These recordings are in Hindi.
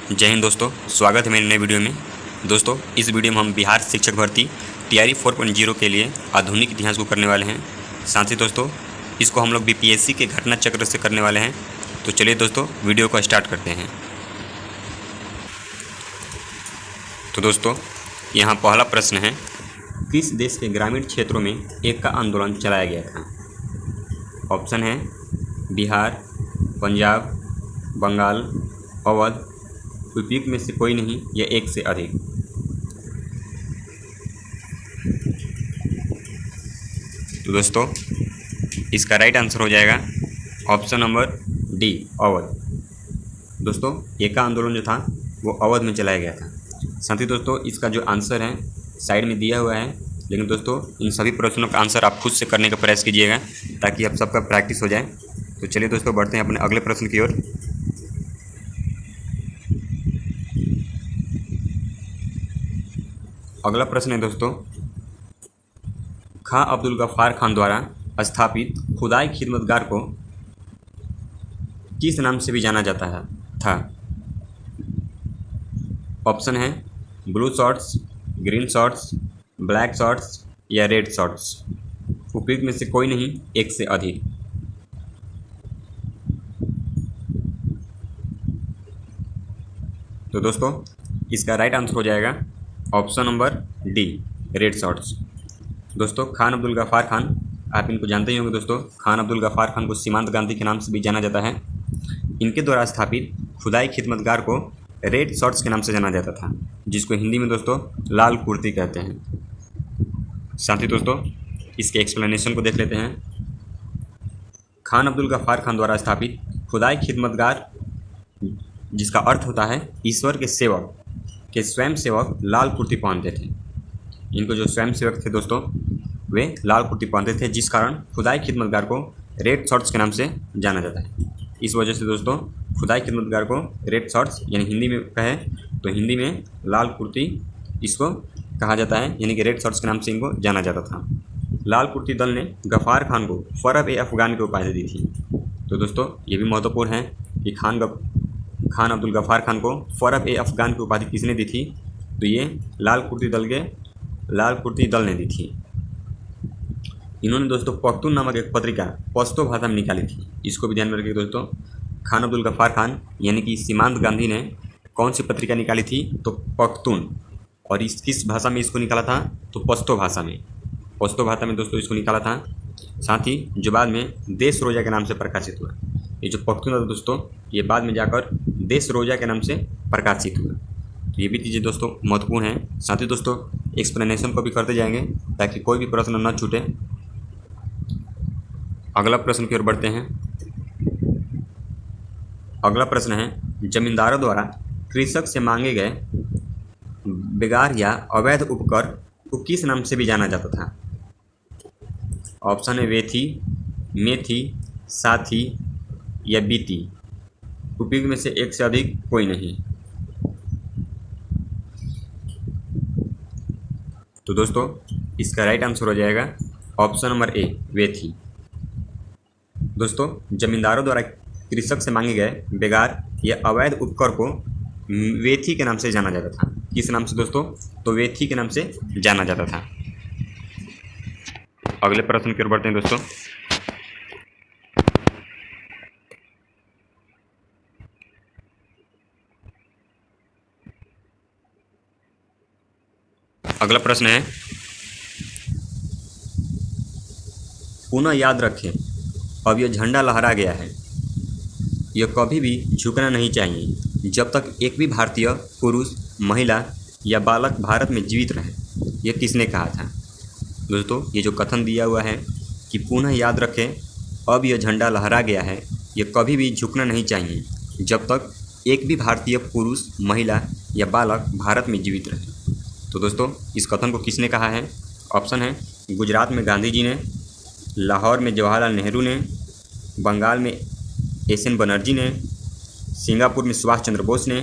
जय हिंद दोस्तों, स्वागत है मेरे नए वीडियो में। दोस्तों, इस वीडियो में हम बिहार शिक्षक भर्ती तैयारी 4.0 के लिए आधुनिक इतिहास को करने वाले हैं। साथ ही दोस्तों, इसको हम लोग बीपीएससी के घटना चक्र से करने वाले हैं। तो चलिए दोस्तों, वीडियो को स्टार्ट करते हैं। तो दोस्तों, यहाँ पहला प्रश्न है, किस देश के ग्रामीण क्षेत्रों में एकता आंदोलन चलाया गया था? ऑप्शन है बिहार, पंजाब, बंगाल, अवध, उपयुक्त में से कोई नहीं या एक से अधिक। तो दोस्तों, इसका राइट आंसर हो जाएगा ऑप्शन नंबर डी, अवध। दोस्तों, एका आंदोलन जो था वो अवध में चलाया गया था। साथ ही दोस्तों, इसका जो आंसर है साइड में दिया हुआ है, लेकिन दोस्तों इन सभी प्रश्नों का आंसर आप खुद से करने का प्रयास कीजिएगा ताकि आप सबका प्रैक्टिस हो जाए। तो चलिए दोस्तों, बढ़ते हैं अपने अगले प्रश्न की ओर। अगला प्रश्न है दोस्तों, खां अब्दुल गफ्फार खान द्वारा स्थापित खुदाई खिदमतगार को किस नाम से भी जाना जाता था? ऑप्शन है blue shorts, green shorts, black shorts या रेड शॉर्ट्स। उपयुक्त में से कोई नहीं, एक से अधिक। तो दोस्तों, इसका राइट आंसर हो जाएगा option number D, red shorts. दोस्तों, खान अब्दुल गफ्फार खान, आप इनको जानते ही होंगे दोस्तों। खान अब्दुल गफ्फार खान को सीमांत गांधी के नाम से भी जाना जाता है। इनके द्वारा स्थापित खुदाई खिदमतगार को रेड शॉर्ट्स के नाम से जाना जाता था, जिसको हिंदी में दोस्तों लाल कुर्ती कहते हैं। साथ ही दोस्तों, इसके एक्सप्लेनेशन को देख लेते हैं। खान अब्दुल गफ्फार खान द्वारा स्थापित खुदाई खिदमतगार, जिसका अर्थ होता है ईश्वर के सेवक, के स्वयं सेवक लाल कुर्ती पहनते थे। इनको जो स्वयं सेवक थे दोस्तों, वे लाल कुर्ती पहनते थे, जिस कारण खुदाई खिदमतगार को रेड शॉर्ट्स के नाम से जाना जाता है। इस वजह से दोस्तों, खुदाई खिदमतगार को रेड शॉर्ट्स, यानी हिंदी में कहे तो हिंदी में लाल कुर्ती इसको कहा जाता है, यानी कि रेड शॉर्ट्स के नाम से इनको जाना जाता था। लाल कुर्ती दल ने गफ्फार खान को फरब-ए-अफगान की उपाधि दी थी। तो दोस्तों, ये भी महत्वपूर्ण है कि खान अब्दुल गफ्फार खान को फरब-ए-अफगान की उपाधि किसने दी थी? तो ये लाल कुर्ती दल ने दी थी। इन्होंने दोस्तों पख्तून नामक एक पत्रिका पश्तो भाषा में निकाली थी। इसको भी ध्यान में रखिए दोस्तों। खान अब्दुल गफ्फार खान यानी कि सीमांत गांधी ने कौन सी पत्रिका निकाली थी? तो पख्तून। और इस किस भाषा में इसको निकाला था? तो पश्तो भाषा में। पश्तो भाषा में दोस्तों इसको निकाला था। साथ ही जो बाद में देश रोजा के नाम से प्रकाशित हुआ। ये जो पख्तून था दोस्तों, ये बाद में जाकर देश रोजा के नाम से प्रकाशित हुआ। तो ये भी चीज़ें दोस्तों महत्वपूर्ण हैं। साथ ही दोस्तों, एक्सप्लेनेशन को भी करते जाएंगे ताकि कोई भी प्रश्न न छूटे। अगला प्रश्न की ओर बढ़ते हैं। अगला प्रश्न है, जमींदारों द्वारा कृषक से मांगे गए बेगार या अवैध उपकर को किस नाम से भी जाना जाता था? ऑप्शन है वेथी, मेथी, साथी या बीती। उपयुक्त में से एक से अधिक कोई नहीं। तो दोस्तों, इसका राइट आंसर हो जाएगा ऑप्शन नंबर ए, वेथी। दोस्तों, जमींदारों द्वारा कृषक से मांगे गए बेगार या अवैध उपकर को वेथी के नाम से जाना जाता था। किस नाम से दोस्तों? तो वेथी के नाम से जाना जाता था। अगले प्रश्न की ओर बढ़ते हैं दोस्तों। अगला प्रश्न है, पुनः याद रखें, अब यह झंडा लहरा गया है, यह कभी भी झुकना नहीं चाहिए जब तक एक भी भारतीय पुरुष, महिला या बालक भारत में जीवित रहे। यह किसने कहा था? दोस्तों, ये जो कथन दिया हुआ है कि पुनः याद रखें, अब यह झंडा लहरा गया है, यह कभी भी झुकना नहीं चाहिए जब तक एक भी भारतीय पुरुष, महिला या बालक भारत में जीवित रहे। तो दोस्तों, इस कथन को किसने कहा है? ऑप्शन है गुजरात में गांधी जी ने, लाहौर में जवाहरलाल नेहरू ने, बंगाल में एस.एन. बनर्जी ने, सिंगापुर में सुभाष चंद्र बोस ने,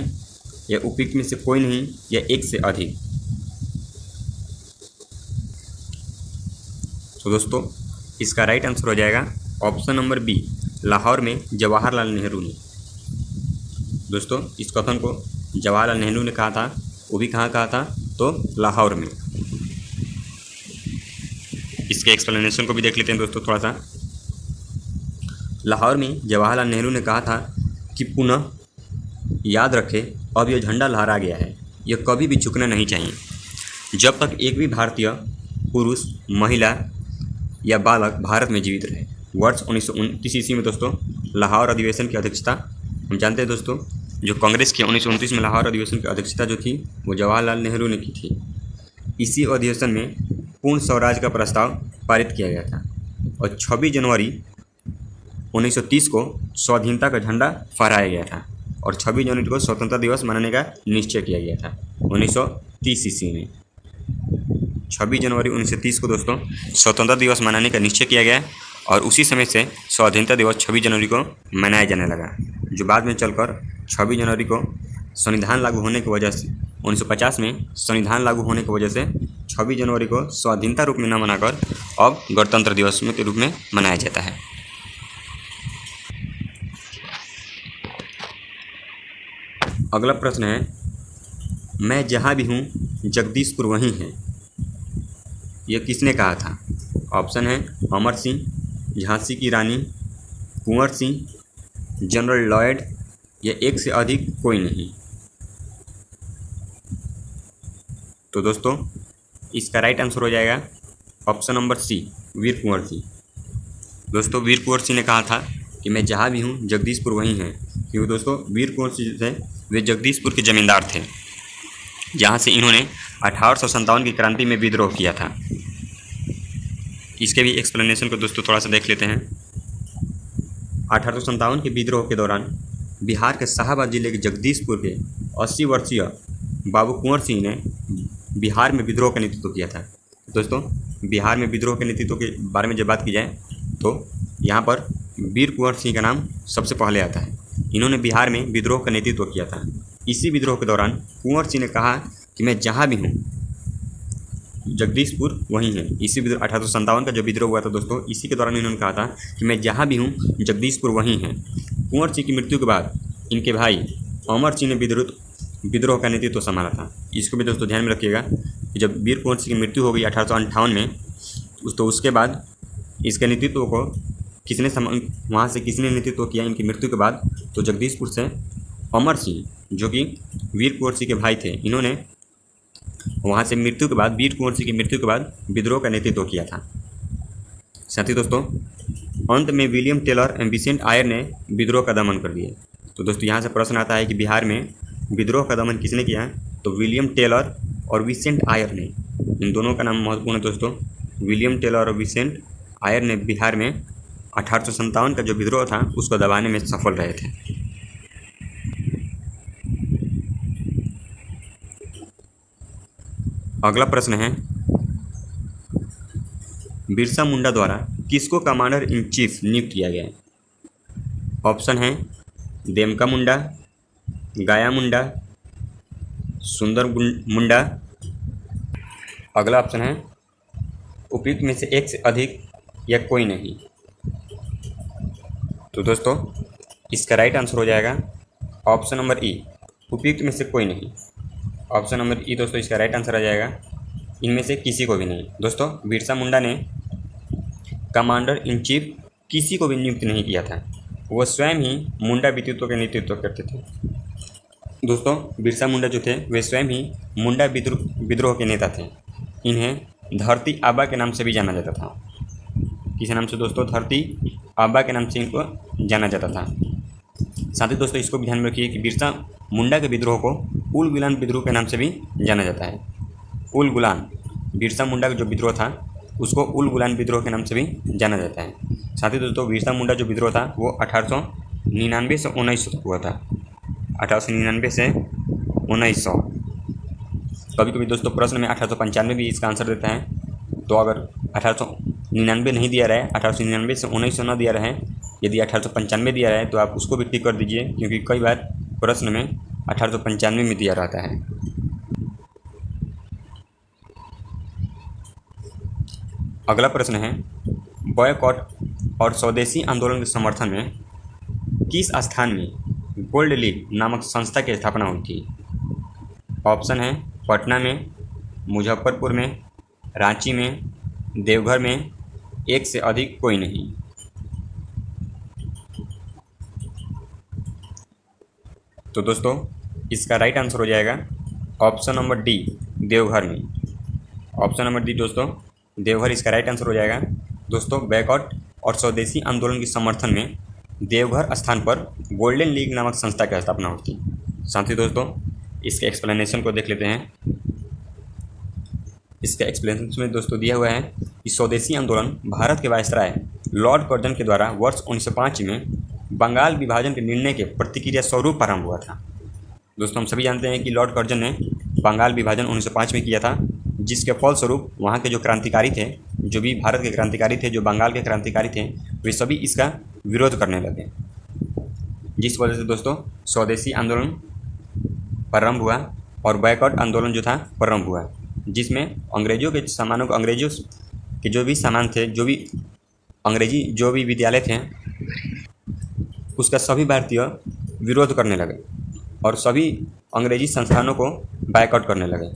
या उपयुक्त में से कोई नहीं या एक से अधिक। तो दोस्तों, इसका राइट आंसर हो जाएगा ऑप्शन नंबर बी, लाहौर में जवाहरलाल नेहरू ने। दोस्तों, इस कथन को जवाहरलाल नेहरू ने कहा था, वो भी कहाँ कहा था, तो लाहौर में। इसके एक्सप्लेनेशन को भी देख लेते हैं दोस्तों थोड़ा सा। लाहौर में जवाहरलाल नेहरू ने कहा था कि पुनः याद रखें, अब यह झंडा लहरा गया है, यह कभी भी झुकना नहीं चाहिए जब तक एक भी भारतीय पुरुष, महिला या बालक भारत में जीवित रहे। वर्ष 1929 ईस्वी में दोस्तों लाहौर अधिवेशन की अध्यक्षता, हम जानते हैं दोस्तों, जो कांग्रेस की 1929 में लाहौर अधिवेशन की अध्यक्षता जो थी वो जवाहरलाल नेहरू ने की थी। इसी अधिवेशन में पूर्ण स्वराज का प्रस्ताव पारित किया गया था और 26 जनवरी 1930 को स्वाधीनता का झंडा फहराया गया था और 26 जनवरी को स्वतंत्रता दिवस मनाने का निश्चय किया गया था 1930 ईस्वी में। 26 जनवरी 1930 को दोस्तों स्वतंत्रता दिवस मनाने का निश्चय किया गया और उसी समय से स्वाधीनता दिवस 26 जनवरी को मनाया जाने लगा, जो बाद में चलकर 26 जनवरी को संविधान लागू होने की वजह से 1950 में संविधान लागू होने की वजह से 26 जनवरी को स्वाधीनता रूप में न मनाकर अब गणतंत्र दिवस के रूप में मनाया जाता है। अगला प्रश्न है, मैं जहाँ भी हूँ जगदीशपुर वहीं है, यह किसने कहा था? ऑप्शन है अमर सिंह, झांसी की रानी, कुंवर सिंह, जनरल लॉयड या एक से अधिक कोई नहीं। तो दोस्तों इसका राइट आंसर हो जाएगा ऑप्शन नंबर सी, वीर कुंवर सिंह। दोस्तों वीर कुंवर सिंह ने कहा था कि मैं जहाँ भी हूँ जगदीशपुर वहीं है, क्योंकि दोस्तों वीर कुंवर सिंह थे वे जगदीशपुर के ज़मींदार थे, जहाँ से इन्होंने 1857 की क्रांति में विद्रोह किया था। इसके भी एक्सप्लेनेशन को दोस्तों थोड़ा सा देख लेते हैं। 1857 के विद्रोह के दौरान बिहार के शाहाबाद जिले के जगदीशपुर के 80 वर्षीय बाबू कुंवर सिंह ने बिहार में विद्रोह का नेतृत्व किया था। दोस्तों बिहार में विद्रोह के नेतृत्व के बारे में जब बात की जाए तो यहाँ पर वीर कुंवर सिंह का नाम सबसे पहले आता है। इन्होंने बिहार में विद्रोह का नेतृत्व किया था। इसी विद्रोह के दौरान कुंवर सिंह ने कहा कि मैं जहाँ भी हूँ जगदीशपुर वहीं है। इसी विद्रोह 1857 का जो विद्रोह हुआ था दोस्तों, इसी के दौरान इन्होंने कहा था कि मैं जहाँ भी हूँ जगदीशपुर वहीं है। कुंवर सिंह की मृत्यु के बाद इनके भाई अमर सिंह ने विद्रोह का नेतृत्व संभाला था। इसको भी दोस्तों ध्यान में रखिएगा कि जब वीर कुंवर सिंह की मृत्यु हो गई 1858 में, तो उसके बाद इसके नेतृत्व को वहाँ से किसने नेतृत्व किया इनकी मृत्यु के बाद? तो जगदीशपुर से अमर सिंह, जो कि वीर कुंवर सिंह के भाई थे, इन्होंने वहाँ से मृत्यु के बाद, वीर कुंवर सिंह की मृत्यु के बाद विद्रोह का नेतृत्व किया था। साथ ही दोस्तों अंत में विलियम टेलर एवं विसेंट आयर ने विद्रोह का दमन कर दिया। तो दोस्तों यहाँ से प्रश्न आता है कि बिहार में विद्रोह का दमन किसने किया है? तो विलियम टेलर और विसेंट आयर ने। इन दोनों का नाम महत्वपूर्ण है दोस्तों। विलियम टेलर और विसेंट आयर ने बिहार में 1857 का जो विद्रोह था उसको दबाने में सफल रहे थे। अगला प्रश्न है, बिरसा मुंडा द्वारा किसको कमांडर इन चीफ नियुक्त किया गया है? ऑप्शन है देमका मुंडा, गाया मुंडा, सुंदर मुंडा। अगला ऑप्शन है उपयुक्त में से एक से अधिक या कोई नहीं। तो दोस्तों इसका राइट आंसर हो जाएगा ऑप्शन नंबर ई, उपयुक्त में से कोई नहीं। ऑप्शन नंबर ई दोस्तों इसका राइट आंसर आ जाएगा, इनमें से किसी को भी नहीं। दोस्तों बिरसा मुंडा ने कमांडर इन चीफ किसी को भी नियुक्त नहीं किया था, वो स्वयं ही मुंडा विद्रोह का नेतृत्व करते थे। दोस्तों बिरसा मुंडा जो थे वे स्वयं ही मुंडा विद्रोह के नेता थे। इन्हें धरती आबा के नाम से भी जाना जाता था। किस नाम से दोस्तों? धरती आबा के नाम से इनको जाना जाता था। साथ ही दोस्तों इसको भी ध्यान में रखिए कि बिरसा मुंडा के विद्रोह को उल गुलान विद्रोह के नाम से भी जाना जाता है। उल गुलान, बिरसा मुंडा का जो विद्रोह था उसको उल गुलान विद्रोह के नाम से भी जाना जाता है। साथ ही दोस्तों बिरसा मुंडा जो विद्रोह था वो 1899 से 1900 तक हुआ था। 1899 से 1900। कभी कभी दोस्तों प्रश्न में 1895 भी इसका आंसर देता है, तो अगर 1899 नहीं दिया रहा है, 1899 से 1900 न दिया रहा है, यदि 1895 दिया रहा है तो आप उसको भी टिक कर दीजिए, क्योंकि कई बार प्रश्न में 1895 में दिया रहता है। अगला प्रश्न है, बॉयकॉट और स्वदेशी आंदोलन के समर्थन में किस स्थान में गोल्ड लीग नामक संस्था की स्थापना हुई थी? ऑप्शन है पटना में, मुजफ्फरपुर में, रांची में, देवघर में, एक से अधिक कोई नहीं। तो दोस्तों इसका राइट आंसर हो जाएगा ऑप्शन नंबर डी, देवघर में। ऑप्शन नंबर डी दोस्तों, देवघर इसका राइट आंसर हो जाएगा। दोस्तों बैकआउट और स्वदेशी आंदोलन के समर्थन में देवघर स्थान पर गोल्डन लीग नामक संस्था की स्थापना हुई थी। साथ ही दोस्तों इसके एक्सप्लेनेशन को देख लेते हैं। इसके एक्सप्लेनेशन में दोस्तों दिया हुआ है कि स्वदेशी आंदोलन भारत के वायसराय लॉर्ड कर्जन के द्वारा वर्ष 1905 में बंगाल विभाजन के निर्णय के प्रतिक्रिया स्वरूप प्रारंभ हुआ था। दोस्तों हम सभी जानते हैं कि लॉर्ड कर्जन ने बंगाल विभाजन 1905 में किया था, जिसके फलस्वरूप वहाँ के जो क्रांतिकारी थे, जो भी भारत के क्रांतिकारी थे, जो बंगाल के क्रांतिकारी थे, वे सभी इसका विरोध करने लगे, जिस वजह से दोस्तों स्वदेशी आंदोलन प्रारंभ हुआ और बैकआउट आंदोलन जो था प्रारंभ हुआ, जिसमें अंग्रेजों के सामानों को, अंग्रेजों के जो भी सामान थे, जो भी अंग्रेजी जो भी विद्यालय थे, उसका सभी भारतीय विरोध करने लगे और सभी अंग्रेजी संस्थानों को बैकआउट करने लगे।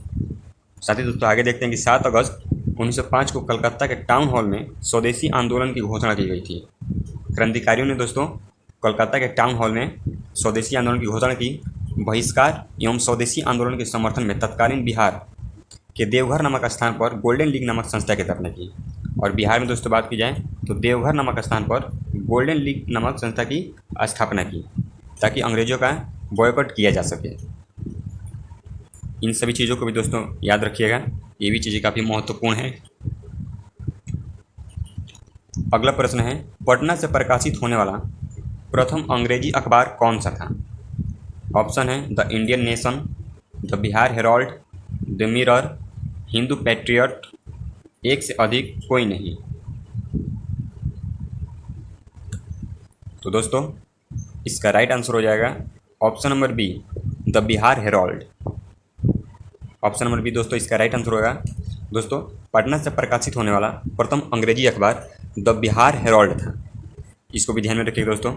साथ ही दोस्तों आगे देखते हैं कि 7 अगस्त 1905 को कलकत्ता के टाउन हॉल में स्वदेशी आंदोलन की घोषणा की गई थी। क्रांतिकारियों ने दोस्तों कलकत्ता के टाउन हॉल में स्वदेशी आंदोलन की घोषणा की। बहिष्कार एवं स्वदेशी आंदोलन के समर्थन में तत्कालीन बिहार के देवघर नामक स्थान पर गोल्डन लीग नामक संस्था की स्थापना की। और बिहार में दोस्तों बात की जाए तो देवघर नामक स्थान पर गोल्डन लीग नामक संस्था की स्थापना की, ताकि अंग्रेजों का बॉयकॉट किया जा सके। इन सभी चीज़ों को भी दोस्तों याद रखिएगा, ये भी चीज़ें काफ़ी महत्वपूर्ण है। अगला प्रश्न है, पटना से प्रकाशित होने वाला प्रथम अंग्रेजी अखबार कौन सा था? ऑप्शन है the Indian nation, the Bihar Herald, the mirror, Hindu patriot, एक से अधिक कोई नहीं। तो दोस्तों इसका राइट आंसर हो जाएगा option number B, the Bihar herald. Option number B दोस्तों इसका राइट आंसर होगा। दोस्तों पटना से प्रकाशित होने वाला प्रथम अंग्रेजी अखबार द बिहार हेराल्ड था। इसको भी ध्यान में रखिएगा दोस्तों।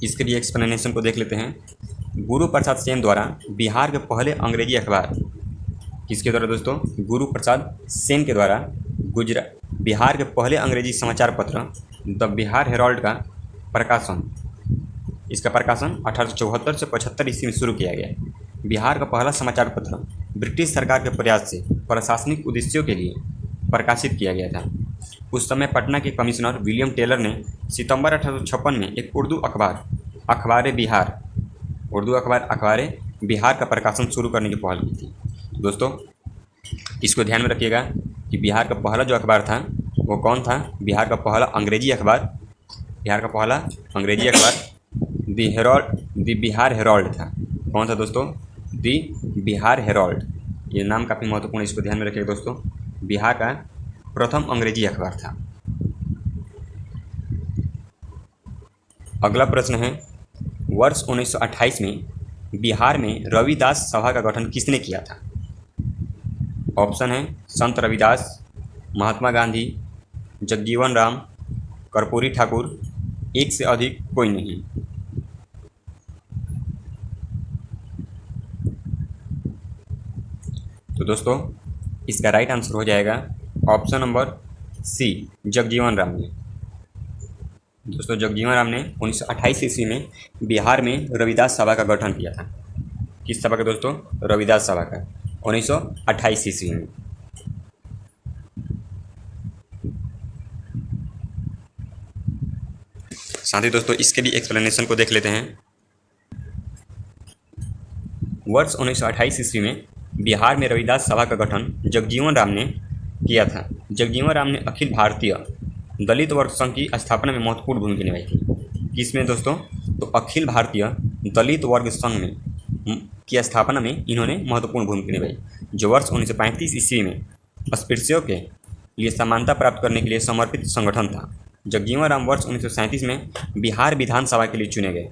इसके लिए एक्सप्लेनेशन को देख लेते हैं। गुरु प्रसाद सेन द्वारा बिहार के पहले अंग्रेजी अखबार, किसके द्वारा दोस्तों? गुरु प्रसाद सेन के द्वारा बिहार के पहले अंग्रेजी समाचार पत्र द बिहार हेराल्ड का प्रकाशन, इसका प्रकाशन 1874 से 75 ईस्वी में शुरू किया गया। बिहार का पहला समाचार पत्र ब्रिटिश सरकार के प्रयास से प्रशासनिक उद्देश्यों के लिए प्रकाशित किया गया था। उस समय पटना के कमिश्नर विलियम टेलर ने सितंबर 1856 में एक उर्दू अखबार अखबार बिहार का प्रकाशन शुरू करने की पहल की थी। दोस्तों इसको ध्यान में रखिएगा कि बिहार का पहला जो अखबार था वो कौन था? बिहार का पहला अंग्रेजी अखबार द बिहार हेराल्ड था। कौन सा दोस्तों? The Bihar Herald. ये नाम काफ़ी महत्वपूर्ण है, इसको ध्यान में रखिएगा दोस्तों। बिहार का प्रथम अंग्रेजी अखबार था। अगला प्रश्न है, वर्ष 1928 में बिहार में रविदास सभा का गठन किसने किया था? ऑप्शन है संत रविदास, महात्मा गांधी, जगजीवन राम, कर्पूरी ठाकुर, एक से अधिक कोई नहीं। तो दोस्तों इसका राइट आंसर हो जाएगा option number C, Jagjivan Ram ने। दोस्तों जगजीवन राम ने 1928 ईस्वी में बिहार में रविदास सभा का गठन किया था। किस सभा का दोस्तों? रविदास सभा का, 1928 ईस्वी में। साथ ही दोस्तों इसके भी एक्सप्लेनेशन को देख लेते हैं। वर्ष 1928 ईस्वी में बिहार में रविदास सभा का गठन जगजीवन राम ने किया था। जगजीवन राम ने अखिल भारतीय दलित वर्ग संघ की स्थापना में महत्वपूर्ण भूमिका निभाई थी। किसमें दोस्तों? तो अखिल भारतीय दलित वर्ग संघ में की स्थापना में इन्होंने महत्वपूर्ण भूमिका निभाई, जो वर्ष 1935 ईस्वी में अस्पृश्यों के लिए समानता प्राप्त करने के लिए समर्पित संगठन था। जगजीवन राम वर्ष 1937 में बिहार विधानसभा के लिए चुने गए,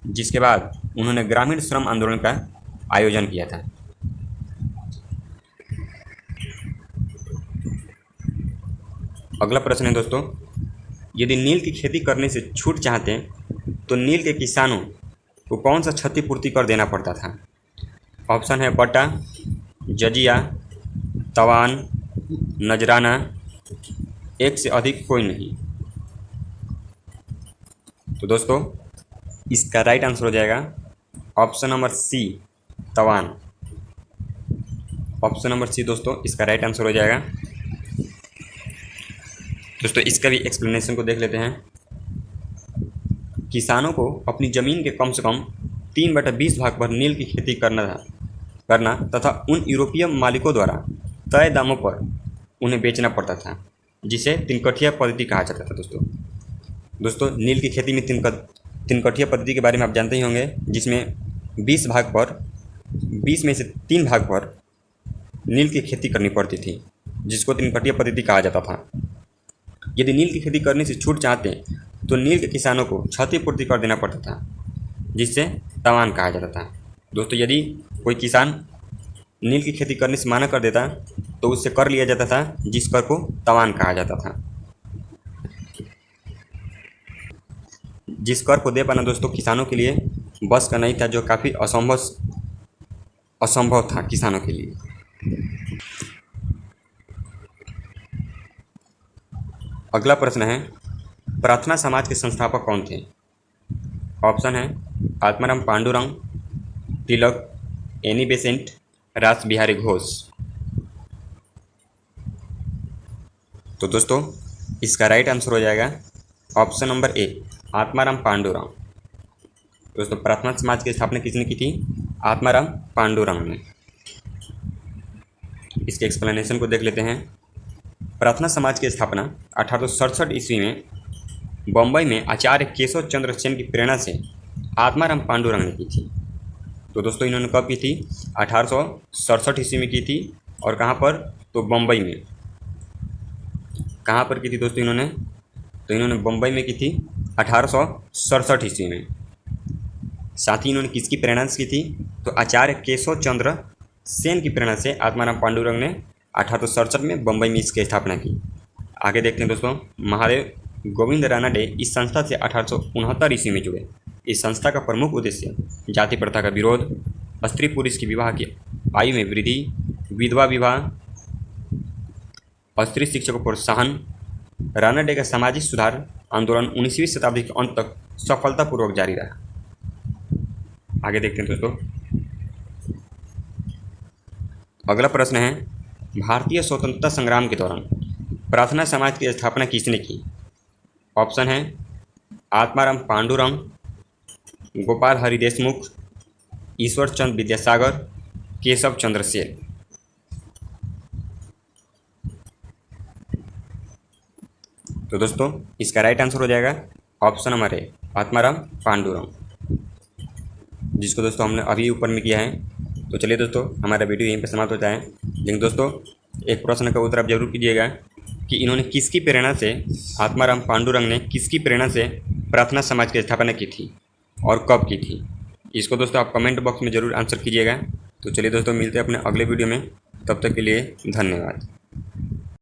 जिसके बाद उन्होंने ग्रामीण श्रम आंदोलन का आयोजन किया था। अगला प्रश्न है दोस्तों, यदि नील की खेती करने से छूट चाहते हैं तो नील के किसानों को कौन सा क्षतिपूर्ति कर देना पड़ता था? ऑप्शन है बट्टा, जजिया, तवान, नजराना, एक से अधिक कोई नहीं। तो दोस्तों इसका राइट आंसर हो जाएगा option number C, Taiwan. Option number C दोस्तों इसका राइट आंसर हो जाएगा। दोस्तों इसका भी एक्सप्लेनेशन को देख लेते हैं। किसानों को अपनी ज़मीन के कम से कम 3/20 भाग पर नील की खेती करना तथा उन यूरोपीय मालिकों द्वारा तय दामों पर उन्हें बेचना पड़ता था, जिसे तिनकठिया पद्धति कहा जाता था। दोस्तों नील की खेती में तिनकठिया पद्धति के बारे में आप जानते ही होंगे, जिसमें 20 में से 3 भाग पर नील की खेती करनी पड़ती थी, जिसको तिनकठिया पद्धति कहा जाता था। यदि नील की खेती करने से छूट चाहते तो नील के किसानों को क्षतिपूर्ति कर देना पड़ता था, जिससे तवान कहा जाता था। दोस्तों यदि कोई किसान नील की खेती करने से मना कर देता तो उससे कर लिया जाता था, जिस कर को तवान कहा जाता था। जिस कर को दे पाना दोस्तों किसानों के लिए बस का नहीं था, जो काफ़ी असंभव था किसानों के लिए। अगला प्रश्न है, प्रार्थना समाज के संस्थापक कौन थे? ऑप्शन है आत्माराम पांडुरंग, तिलक, एनी बेसेंट, रास बिहारी घोष। तो दोस्तों इसका राइट आंसर हो जाएगा option number A, Atmaram Pandurang. दोस्तों प्रार्थना समाज की स्थापना किसने की थी? आत्माराम पांडुरंग ने। इसके एक्सप्लेनेशन को देख लेते हैं। प्रार्थना समाज की स्थापना 1867 ईस्वी में बम्बई में आचार्य केशव चंद्र सेन की प्रेरणा से आत्माराम पांडुरंग ने की थी। तो दोस्तों इन्होंने कब की थी? 1867 ईस्वी में की थी। और कहाँ पर? तो बम्बई में। कहाँ पर की थी दोस्तों इन्होंने? तो इन्होंने बम्बई में की थी 1867 ईस्वी में। साथ ही इन्होंने किसकी प्रेरणा से की थी? तो आचार्य केशव चंद्र सेन की प्रेरणा से आत्माराम पांडुरंग ने 1867 में बम्बई में इसकी स्थापना की। आगे देखते हैं दोस्तों। महादेव गोविंद रानाडे इस संस्था से 1869 ईस्वी में जुड़े। इस संस्था का प्रमुख उद्देश्य जाति प्रथा का विरोध, स्त्री पुरुष की विवाह की आयु में वृद्धि, विधवा विवाह, स्त्री शिक्षा को प्रोत्साहन। रानाडे का सामाजिक सुधार आंदोलन 19वीं शताब्दी के अंत तक सफलतापूर्वक जारी रहा। आगे देखते हैं दोस्तों। अगला प्रश्न है, भारतीय स्वतंत्रता संग्राम के दौरान प्रार्थना समाज की स्थापना किसने की? ऑप्शन है आत्माराम पांडुरंग, गोपाल हरि देशमुख, ईश्वर चंद्र विद्यासागर, केशव चंद्र सेन। तो दोस्तों इसका राइट आंसर हो जाएगा option number A, Atmaram Pandurang, जिसको दोस्तों हमने अभी ऊपर में किया है। तो चलिए दोस्तों हमारा वीडियो यहीं पर समाप्त होता है। लेकिन दोस्तों एक प्रश्न का उत्तर आप जरूर कीजिएगा कि इन्होंने किसकी प्रेरणा से, आत्माराम पांडुरंग ने किसकी प्रेरणा से प्रार्थना समाज की स्थापना की थी और कब की थी? इसको दोस्तों आप कमेंट बॉक्स में ज़रूर आंसर कीजिएगा। तो चलिए दोस्तों मिलते हैं अपने अगले वीडियो में। तब तक के लिए धन्यवाद।